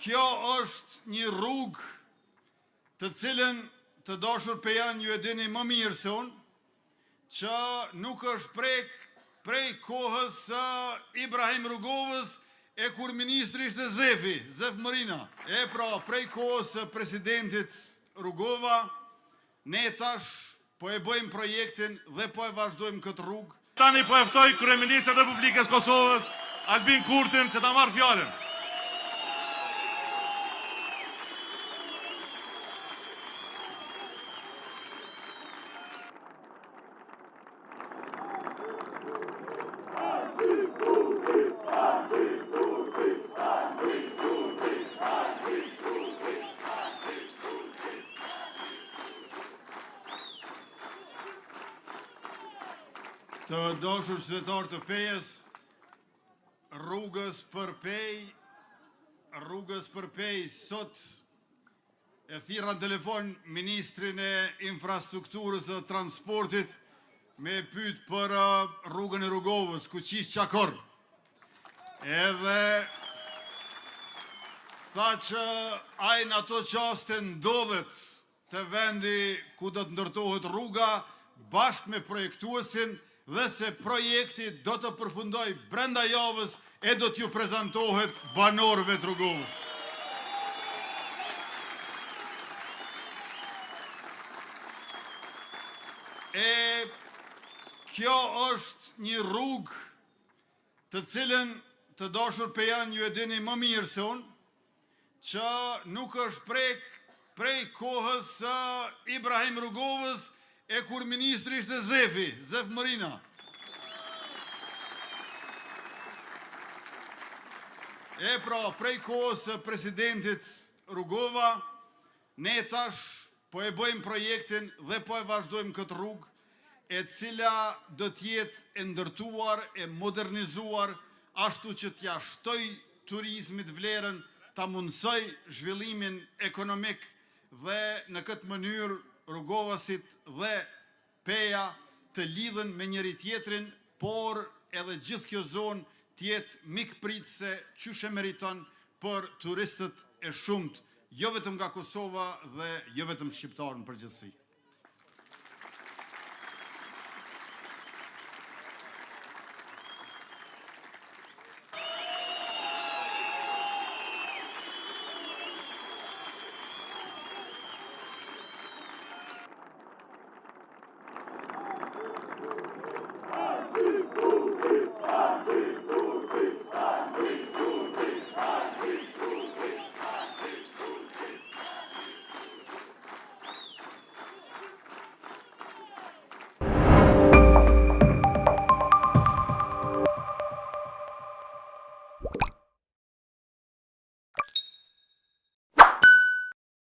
Kjo është një rrugë të cilën të dashur pejan ju e dini më mirë se unë, që nuk është prej kohës së Ibrahim Rugovës e kur ministri ishte Zef Marina. Pra prej kohës së presidentit Rugova, ne tash po e bëjmë projektin dhe po e vazhdojmë këtë rrugë. Tani po eftoj kryeministrin e Republikës Kosovës, Albin Kurtin, që ta marrë fjalën. Të dashur qytetarë të Pejës, rrugës për Pej, sot e thirra në telefon ministrin e infrastrukturës dhe transportit me pyet për rrugën e Rugovës, ku qish Qakor. Edhe tha që ajnë ato qaste ndodhet të vendi ku do të ndërtohet rruga bashkë me projektuesin dhe se projekti do të përfundoj brenda javës e do t'ju prezentohet banorëve të Rugovës. Kjo është një rrugë të cilën të dashur pejan ju e dini më mirë se unë, që nuk është prej kohës së Ibrahim Rugovës e kur ministri ishte Zef Marina. Pra prej kohës së presidentit Rugova, ne tash po e bëjmë projektin dhe po e vazhdojmë këtë rrugë, e cila do t'jetë e ndërtuar, e modernizuar, ashtu që t'ja shtoj turizmit vlerën, ta mundsoj zhvillimin ekonomik dhe në këtë mënyrë Rugovasit dhe Peja të lidhen me njëri tjetrin, por edhe gjithë kjo zonë tjetë mikpritëse qyshe meriton për turistët e shumët, jo vetëm nga Kosova dhe jo vetëm shqiptarë në përgjithësi.